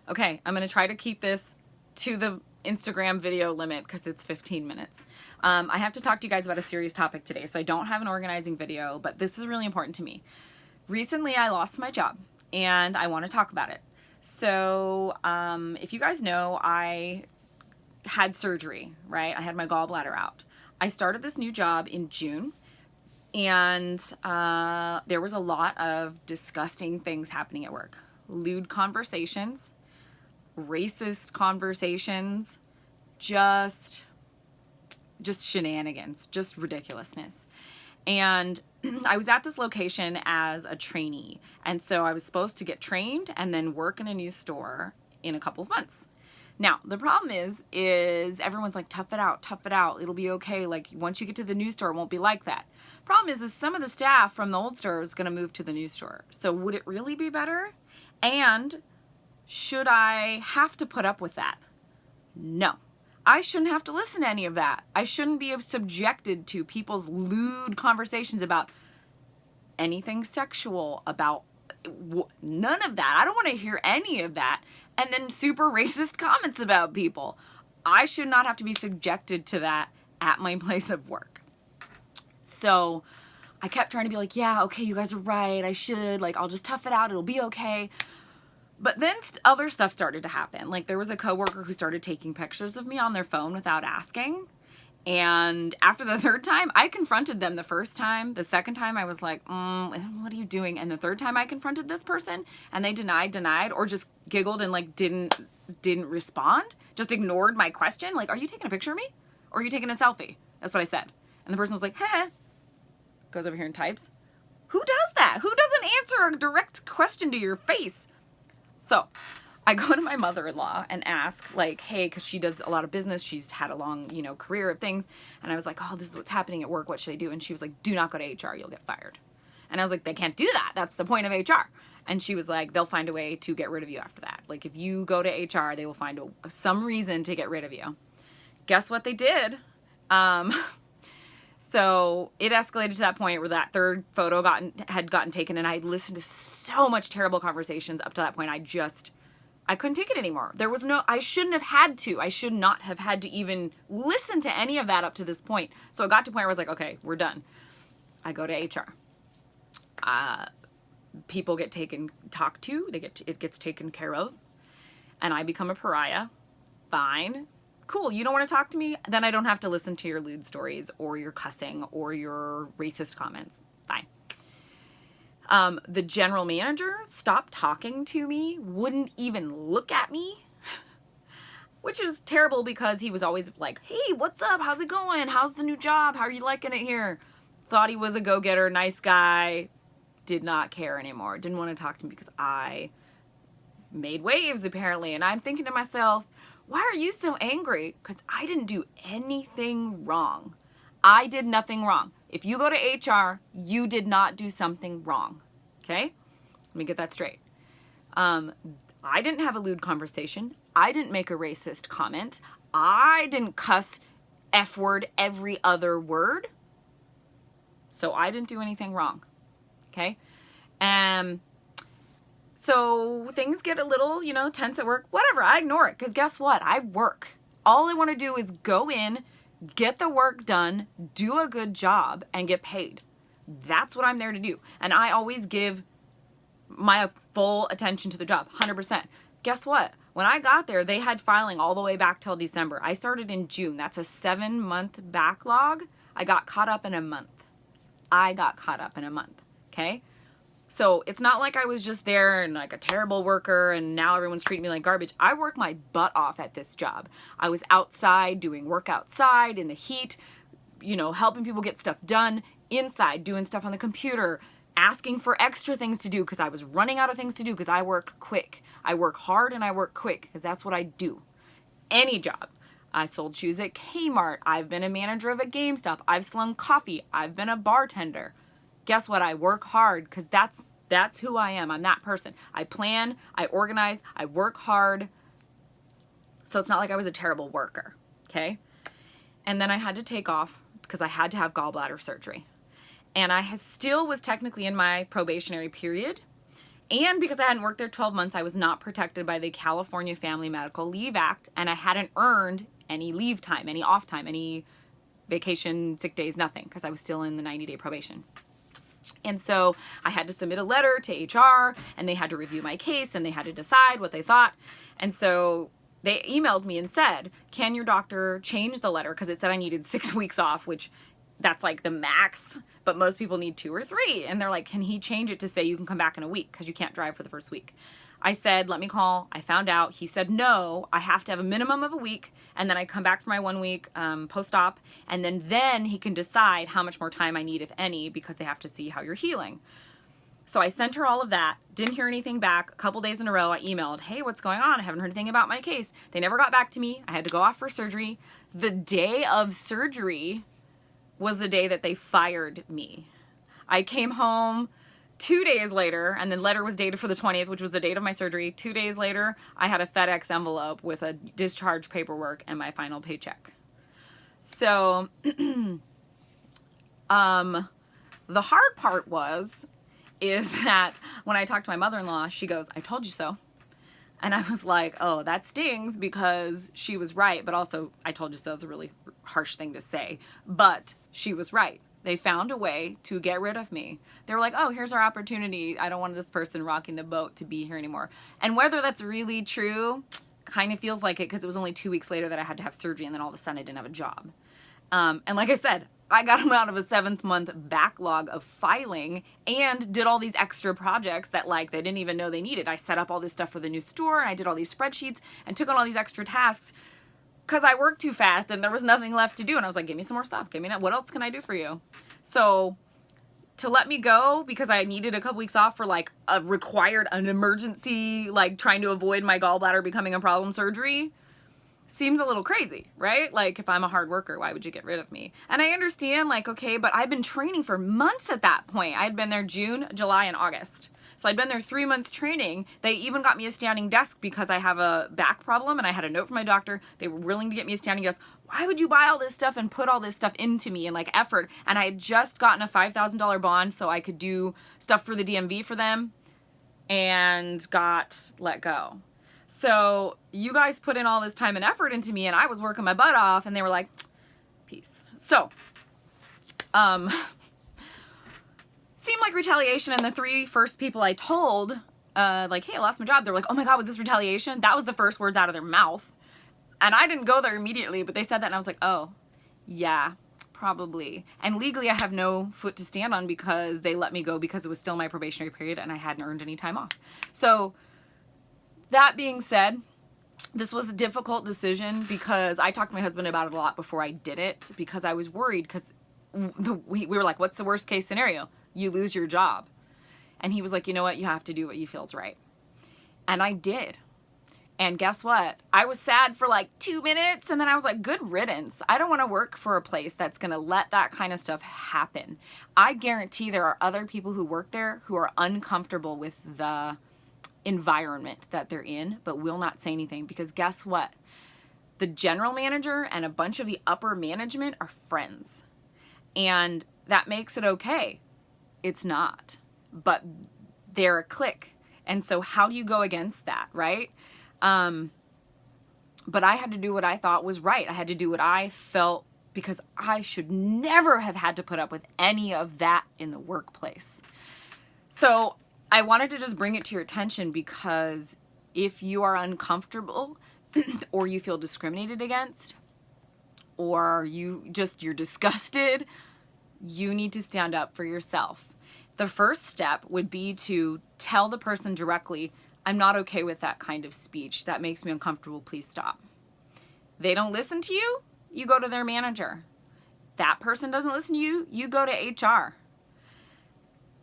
Okay, I'm gonna try to keep this to the Instagram video limit because it's 15 minutes. I have to talk to you guys about a serious topic today, so I don't have an organizing video, but this is really important to me. Recently, I lost my job, and I want to talk about it. So, if you guys know, I had surgery, right? I had my gallbladder out. I started this new job in June, and there was a lot of disgusting things happening at work. Lewd conversations, racist conversations, just shenanigans, just ridiculousness. And I was at this location as a trainee, and so I was supposed to get trained and then work in a new store in a couple of months. Now, the problem is everyone's like, tough it out, it'll be okay. Like, once you get to the new store, it won't be like that. Problem is some of the staff from the old store is gonna move to the new store. So would it really be better? And should I have to put up with that? No. I shouldn't have to listen to any of that. I shouldn't be subjected to people's lewd conversations about anything sexual, about none of that. I don't want to hear any of that. And then super racist comments about people. I should not have to be subjected to that at my place of work. So I kept trying to be like, yeah, okay, you guys are right. I should, like, I'll just tough it out. It'll be okay. But then other stuff started to happen. Like, there was a coworker who started taking pictures of me on their phone without asking. And after the third time, I confronted them the first time. The second time, I was like, what are you doing? And the third time I confronted this person, and they denied, or just giggled and, like, didn't respond. Just ignored my question. Like, are you taking a picture of me? Or are you taking a selfie? That's what I said. And the person was like, heh. Goes over here and types. Who does that? Who doesn't answer a direct question to your face? So I go to my mother-in-law and ask, like, hey, because she does a lot of business. She's had a long, career of things. And I was like, oh, this is what's happening at work. What should I do? And she was like, do not go to HR. You'll get fired. And I was like, they can't do that. That's the point of HR. And she was like, they'll find a way to get rid of you after that. Like, if you go to HR, they will find some reason to get rid of you. Guess what they did? So it escalated to that point where that third photo had gotten taken, and I listened to so much terrible conversations up to that point. I couldn't take it anymore. I shouldn't have had to. I should not have had to even listen to any of that up to this point. So it got to a point where I was like, okay, we're done. I go to HR. People get talked to. It gets taken care of. And I become a pariah. Fine. Cool, you don't want to talk to me? Then I don't have to listen to your lewd stories or your cussing or your racist comments. Fine. The general manager stopped talking to me, wouldn't even look at me, which is terrible because he was always like, hey, what's up? How's it going? How's the new job? How are you liking it here? Thought he was a go-getter, nice guy. Did not care anymore. Didn't want to talk to me because I made waves, apparently. And I'm thinking to myself, why are you so angry? Because I didn't do anything wrong. I did nothing wrong. If you go to HR, you did not do something wrong. Okay? Let me get that straight. I didn't have a lewd conversation. I didn't make a racist comment. I didn't cuss F word every other word. So I didn't do anything wrong. Okay? So things get a little, tense at work. Whatever, I ignore it because guess what? I work. All I want to do is go in, get the work done, do a good job, and get paid. That's what I'm there to do. And I always give my full attention to the job, 100%. Guess what? When I got there, they had filing all the way back till December. I started in June. That's a 7-month backlog. I got caught up in a month. Okay? So it's not like I was just there and like a terrible worker and now everyone's treating me like garbage. I work my butt off at this job. I was outside doing work outside in the heat, helping people get stuff done, inside doing stuff on the computer, asking for extra things to do because I was running out of things to do because I work quick. I work hard and I work quick because that's what I do. Any job. I sold shoes at Kmart. I've been a manager of a GameStop. I've slung coffee. I've been a bartender. Guess what? I work hard because that's who I am. I'm that person. I plan, I organize, I work hard. So it's not like I was a terrible worker, okay? And then I had to take off because I had to have gallbladder surgery. And I still was technically in my probationary period. And because I hadn't worked there 12 months, I was not protected by the California Family Medical Leave Act, and I hadn't earned any leave time, any off time, any vacation, sick days, nothing, because I was still in the 90-day probation. And so I had to submit a letter to HR, and they had to review my case, and they had to decide what they thought. And so they emailed me and said, can your doctor change the letter? Because it said I needed 6 weeks off, which that's like the max, but most people need 2 or 3. And they're like, can he change it to say you can come back in a week because you can't drive for the first week? I said, let me call. I found out. He said, no, I have to have a minimum of a week, and then I come back for my 1 week post-op, and then he can decide how much more time I need, if any, because they have to see how you're healing. So I sent her all of that, didn't hear anything back. A couple days in a row, I emailed, hey, what's going on? I haven't heard anything about my case. They never got back to me. I had to go off for surgery. The day of surgery was the day that they fired me. I came home 2 days later, and the letter was dated for the 20th, which was the date of my surgery. 2 days later, I had a FedEx envelope with a discharge paperwork and my final paycheck. So, the hard part is that when I talked to my mother-in-law, she goes, I told you so. And I was like, oh, that stings, because she was right. But also, I told you so is a really harsh thing to say. But she was right. They found a way to get rid of me. They were like, oh, here's our opportunity. I don't want this person rocking the boat to be here anymore. And whether that's really true, kind of feels like it, because it was only 2 weeks later that I had to have surgery, and then all of a sudden I didn't have a job. And like I said, I got them out of a 7th-month backlog of filing and did all these extra projects that like they didn't even know they needed. I set up all this stuff for the new store, and I did all these spreadsheets and took on all these extra tasks because I worked too fast and there was nothing left to do. And I was like, give me some more stuff. Give me that. What else can I do for you? So to let me go because I needed a couple weeks off for like an emergency, like trying to avoid my gallbladder becoming a problem surgery, seems a little crazy, right? Like, if I'm a hard worker, why would you get rid of me? And I understand, like, okay, but I've been training for months at that point. I had been there June, July, and August. So I'd been there 3 months training. They even got me a standing desk because I have a back problem, and I had a note from my doctor. They were willing to get me a standing desk. Why would you buy all this stuff and put all this stuff into me and like effort? And I had just gotten a $5,000 bond so I could do stuff for the DMV for them, and got let go. So you guys put in all this time and effort into me, and I was working my butt off, and they were like, peace. So, seemed like retaliation, and the 3 first people I told, like, hey, I lost my job, they're like, oh my God, was this retaliation? That was the first words out of their mouth. And I didn't go there immediately, but they said that, and I was like, oh, yeah, probably. And legally, I have no foot to stand on because they let me go because it was still my probationary period, and I hadn't earned any time off. So, that being said, this was a difficult decision because I talked to my husband about it a lot before I did it, because I was worried, because we were like, what's the worst case scenario? You lose your job. And he was like, you know what? You have to do what you feel's right. And I did. And guess what? I was sad for like 2 minutes, and then I was like, good riddance. I don't want to work for a place that's going to let that kind of stuff happen. I guarantee there are other people who work there who are uncomfortable with the environment that they're in, but will not say anything, because guess what? The general manager and a bunch of the upper management are friends, and that makes it okay. It's not, but they're a clique. And so how do you go against that, right? But I had to do what I thought was right. I had to do what I felt, because I should never have had to put up with any of that in the workplace. So I wanted to just bring it to your attention, because if you are uncomfortable or you feel discriminated against, or you're disgusted, you need to stand up for yourself. The first step would be to tell the person directly, I'm not okay with that kind of speech. That makes me uncomfortable. Please stop. They don't listen to you, you go to their manager. That person doesn't listen to you, you go to HR.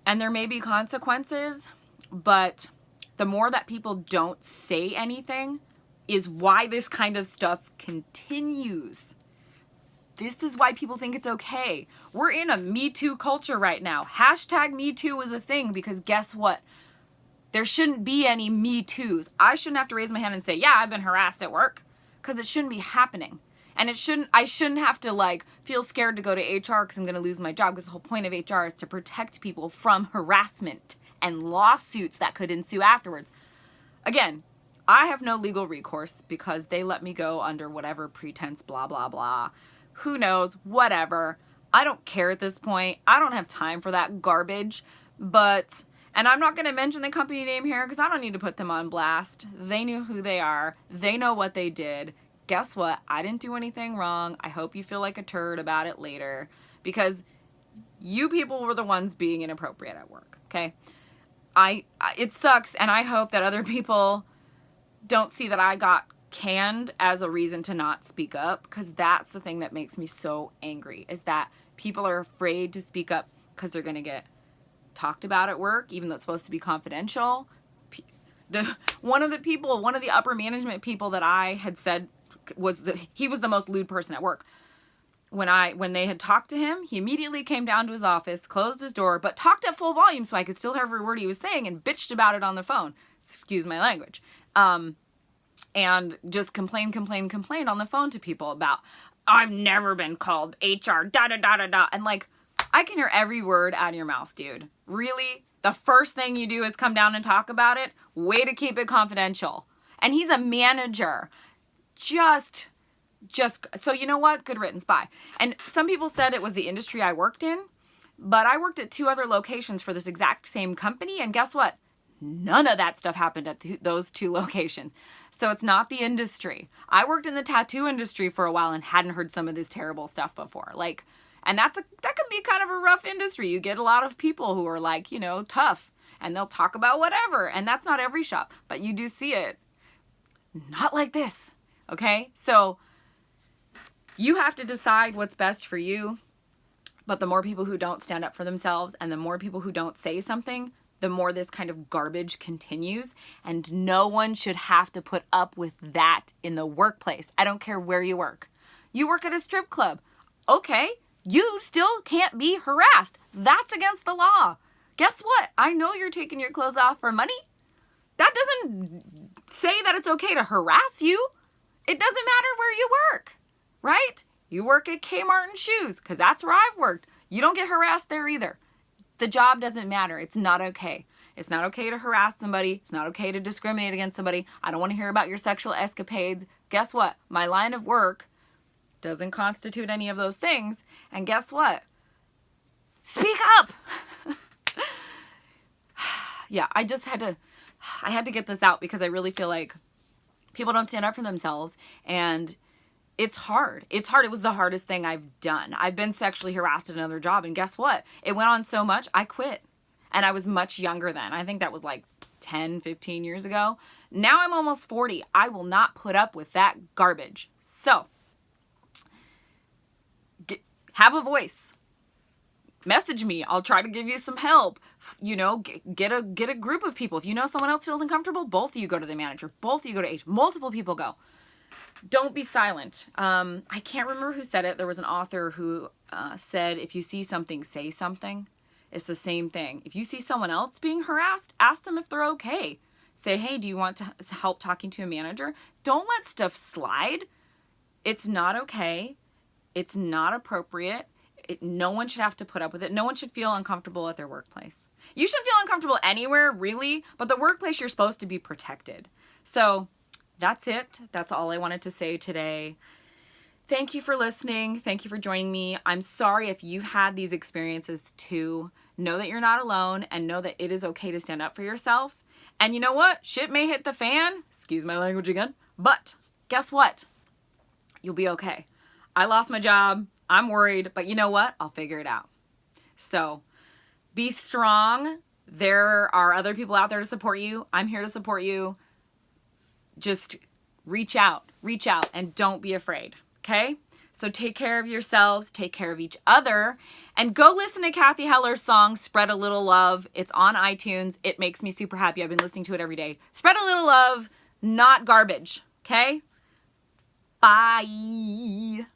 And there may be consequences, but the more that people don't say anything is why this kind of stuff continues. This is why people think it's okay. We're in a Me Too culture right now. Hashtag Me Too is a thing, because guess what? There shouldn't be any Me Toos. I shouldn't have to raise my hand and say, yeah, I've been harassed at work, because it shouldn't be happening. And I shouldn't have to like feel scared to go to HR because I'm going to lose my job, because the whole point of HR is to protect people from harassment and lawsuits that could ensue afterwards. Again, I have no legal recourse because they let me go under whatever pretense, blah, blah, blah. Who knows? Whatever. I don't care at this point. I don't have time for that garbage. And I'm not going to mention the company name here because I don't need to put them on blast. They knew who they are. They know what they did. Guess what? I didn't do anything wrong. I hope you feel like a turd about it later because you people were the ones being inappropriate at work, okay? It sucks, and I hope that other people don't see that I got canned as a reason to not speak up, because that's the thing that makes me so angry, is that people are afraid to speak up because they're going to get talked about at work, even though it's supposed to be confidential. One of the upper management people that I had said he was the most lewd person at work. When they had talked to him, he immediately came down to his office, closed his door, but talked at full volume so I could still hear every word he was saying and bitched about it on the phone. Excuse my language. And just complained on the phone to people about, I've never been called HR, da-da-da-da-da. And like, I can hear every word out of your mouth, dude. Really? The first thing you do is come down and talk about it? Way to keep it confidential. And he's a manager. So you know what? Good riddance, bye. And some people said it was the industry I worked in, but I worked at 2 other locations for this exact same company, and guess what? None of that stuff happened at those 2 locations. So it's not the industry. I worked in the tattoo industry for a while and hadn't heard some of this terrible stuff before. And that can be kind of a rough industry. You get a lot of people who are tough, and they'll talk about whatever, and that's not every shop, but you do see it. Not like this, okay? So you have to decide what's best for you, but the more people who don't stand up for themselves and the more people who don't say something, the more this kind of garbage continues, and no one should have to put up with that in the workplace. I don't care where you work. You work at a strip club. Okay, you still can't be harassed. That's against the law. Guess what? I know you're taking your clothes off for money. That doesn't say that it's okay to harass you. It doesn't matter where you work. Right? You work at Kmart and Shoes, because that's where I've worked. You don't get harassed there either. The job doesn't matter. It's not okay. It's not okay to harass somebody. It's not okay to discriminate against somebody. I don't want to hear about your sexual escapades. Guess what? My line of work doesn't constitute any of those things. And guess what? Speak up! Yeah, I had to get this out because I really feel like people don't stand up for themselves, and it's hard. It was the hardest thing I've done. I've been sexually harassed at another job, and guess what? It went on so much, I quit. And I was much younger then. I think that was 10, 15 years ago. Now I'm almost 40. I will not put up with that garbage. So, have a voice. Message me. I'll try to give you some help. Get a group of people. If you know someone else feels uncomfortable, both of you go to the manager. Both of you go to HR. Multiple people go. Don't be silent. I can't remember who said it. There was an author who said, if you see something, say something. It's the same thing. If you see someone else being harassed, ask them if they're okay. Say, hey, do you want to help talking to a manager? Don't let stuff slide. It's not okay. It's not appropriate. No one should have to put up with it. No one should feel uncomfortable at their workplace. You should feel uncomfortable anywhere, really, but the workplace, you're supposed to be protected. So that's it. That's all I wanted to say today. Thank you for listening. Thank you for joining me. I'm sorry if you've had these experiences too. Know that you're not alone, and know that it is okay to stand up for yourself. And you know what? Shit may hit the fan. Excuse my language again. But guess what? You'll be okay. I lost my job. I'm worried, but you know what? I'll figure it out. So be strong. There are other people out there to support you. I'm here to support you. Just reach out, and don't be afraid. Okay? So take care of yourselves, take care of each other, and go listen to Cathy Heller's song, Spread a Little Love. It's on iTunes. It makes me super happy. I've been listening to it every day. Spread a little love, not garbage. Okay? Bye.